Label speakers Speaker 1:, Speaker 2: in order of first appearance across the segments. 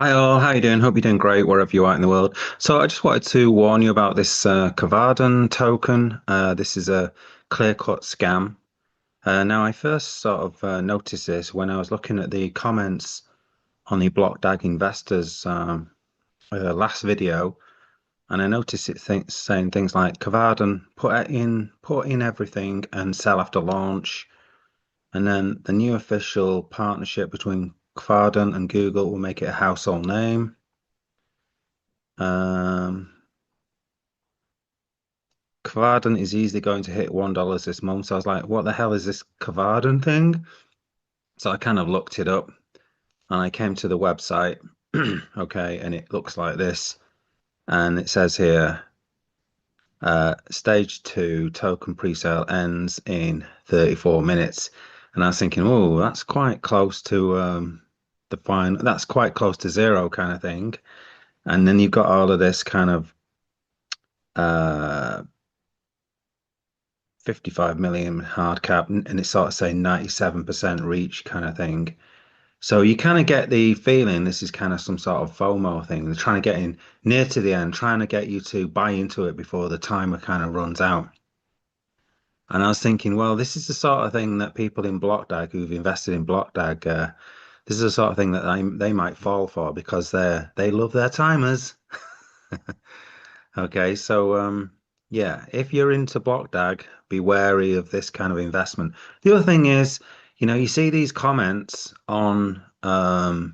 Speaker 1: Hi all, how you doing? Hope you're doing great wherever you are in the world. So I just wanted to warn you about this Cardano token. This is a clear-cut scam. Now I first sort of noticed this when I was looking at the comments on the BlockDAG investors last video, and I noticed it saying things like Cardano put in everything and sell after launch, and then the new official partnership between Cardano and Google will make it a household name. Um, Kvarden is easily going to hit $1 this month. So I was like, what the hell is this Kvarden thing? So I kind of looked it up and I came to the website. Okay, and it looks like this. And it says here, stage two token pre-sale ends in 34 minutes. And I was thinking, oh, that's quite close to the fine. That's quite close to zero kind of thing. And then you've got all of this kind of uh 55 million hard cap, and it's sort of saying 97% reach kind of thing. So you kind of get the feeling this is kind of some sort of FOMO thing. They're trying to get in near to the end, trying to get you to buy into it before the timer kind of runs out. And I was thinking, well, this is the sort of thing that people in BlockDAG who've invested in BlockDAG, this is the sort of thing that they might fall for because they love their timers. Okay, so yeah, if you're into BlockDAG, be wary of this kind of investment. The other thing is, you see these comments on th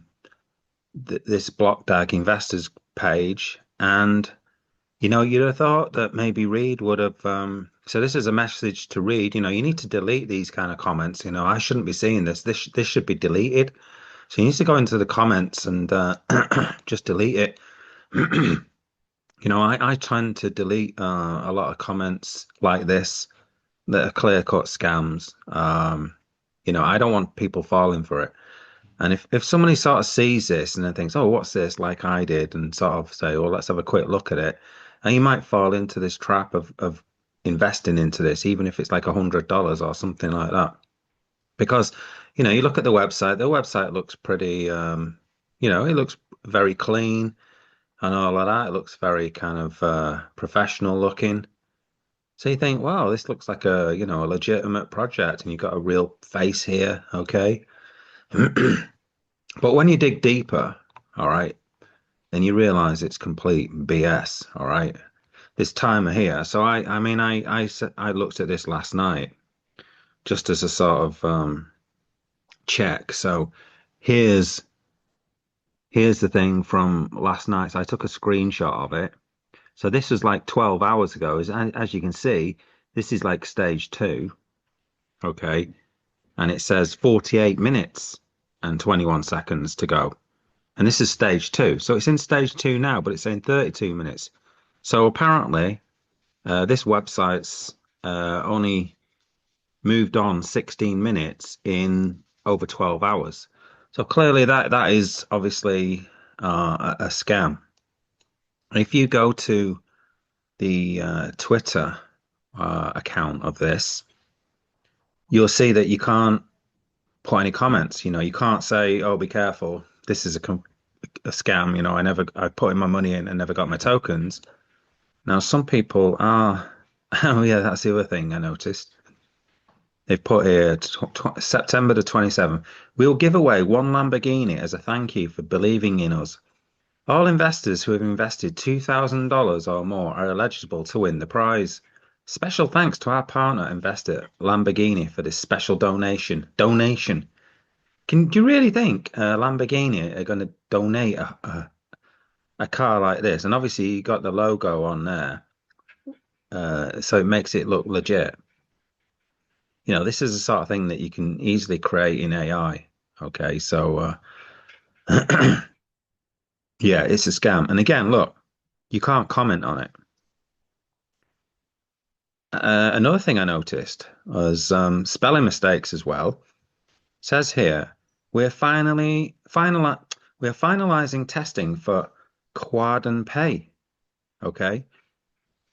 Speaker 1: this BlockDAG investors page, and you'd have thought that maybe Reed would have. So this is a message to Reed. You need to delete these kind of comments. I shouldn't be seeing this. This should be deleted. So you need to go into the comments and just delete it. I tend to delete a lot of comments like this that are clear-cut scams. I don't want people falling for it. And if somebody sort of sees this and then thinks, "Oh, what's this?" like I did, and sort of say, "Well, let's have a quick look at it," and you might fall into this trap of investing into this, even if it's like $100 or something like that. Because you look at the website. The website looks pretty. It looks very clean and all of that. It looks very kind of professional looking. So you think, wow, this looks like a legitimate project, and you've got a real face here, okay? But when you dig deeper, all right, then you realize it's complete BS, all right? This timer here. So I looked at this last night just as a sort of check. So here's here's the thing from last night. So I took a screenshot of it. So this was like 12 hours ago. As you can see, this is like stage two. Okay. And it says 48 minutes and 21 seconds to go. And this is stage two. So it's in stage two now, but it's saying 32 minutes. So apparently, this website's only moved on 16 minutes in over 12 hours. So clearly that is obviously a scam. If you go to the Twitter account of this, you'll see that you can't put any comments. You can't say, "Oh, be careful. This is a scam." I put in my money in and never got my tokens. Now, some people are. Oh, yeah, that's the other thing I noticed. They've put here September the 27th. We'll give away one Lamborghini as a thank you for believing in us. All investors who have invested $2,000 or more are eligible to win the prize. Special thanks to our partner investor Lamborghini for this special donation. Donation. Do you really think Lamborghini are going to donate a car like this? And obviously, you got the logo on there, so it makes it look legit. This is the sort of thing that you can easily create in AI. Okay, so yeah, it's a scam. And again, look, you can't comment on it. Another thing I noticed was spelling mistakes as well. It says here, we're we're finalizing testing for Quad Pay. Okay.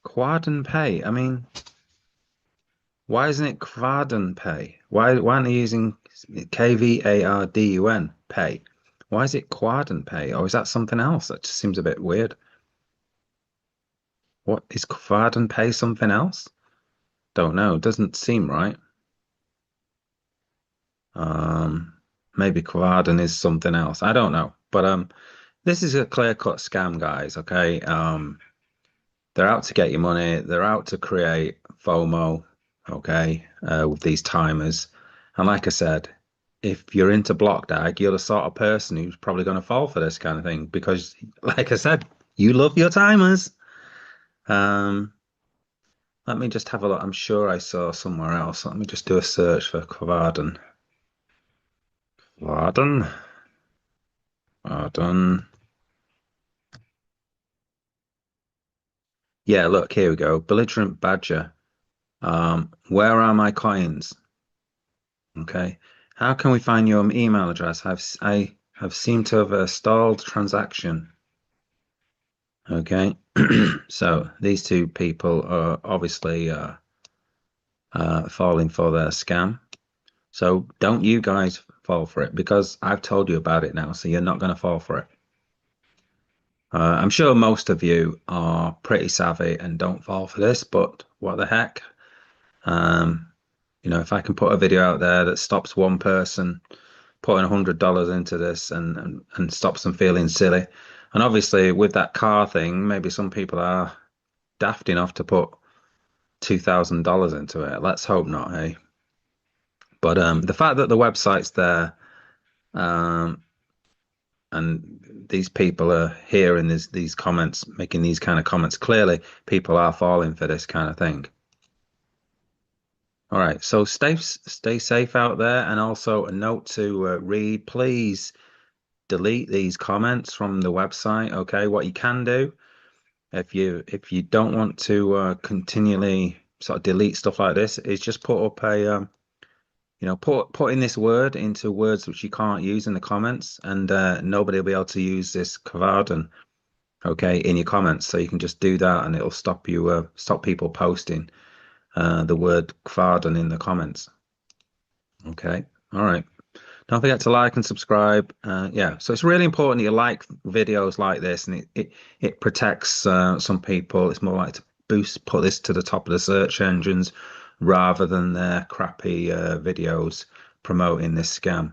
Speaker 1: Quad Pay. I mean, why isn't it Quadun Pay? Why aren't they using Kvardun Pay? Why is it Quadient Pay? Or is that something else? That just seems a bit weird. What is Quadient Pay something else? Don't know. Doesn't seem right. Um, Maybe Quadient is something else. I don't know. But this is a clear-cut scam, guys. Okay. They're out to get your money. They're out to create FOMO. Okay. With these timers. And like I said, if you're into Blockdag, you're the sort of person who's probably going to fall for this kind of thing because, like I said, you love your timers. Um, Let me just have a look. I'm sure I saw somewhere else. Let me just do a search for Kvaden. Kvaden. Kvaden. Yeah, look, here we go. Belligerent Badger. Where are my coins? Okay. How can we find your email address? I have seemed to have a stalled transaction. Okay. So these two people are obviously falling for their scam. So don't you guys fall for it because I've told you about it now, so you're not going to fall for it. I'm sure most of you are pretty savvy and don't fall for this, but what the heck? Um, if I can put a video out there that stops one person putting $100 into this and stops them feeling silly, and obviously with that car thing, maybe some people are daft enough to put $2,000 into it. Let's hope not, hey. But the fact that the website's there, um, and these people are here in these comments, making these kind of comments, clearly people are falling for this kind of thing. All right, so stay safe out there, and also a note to read. Please delete these comments from the website. Okay, what you can do if you don't want to continually sort of delete stuff like this is just put up a putting this word into words which you can't use in the comments, and nobody will be able to use this Kvaden, okay, in your comments. So you can just do that, and it'll stop people posting the word Kvaden in the comments. Okay, all right. Don't forget to like and subscribe. Yeah, so it's really important you like videos like this, and it protects some people. It's more like to put this to the top of the search engines rather than their crappy videos promoting this scam.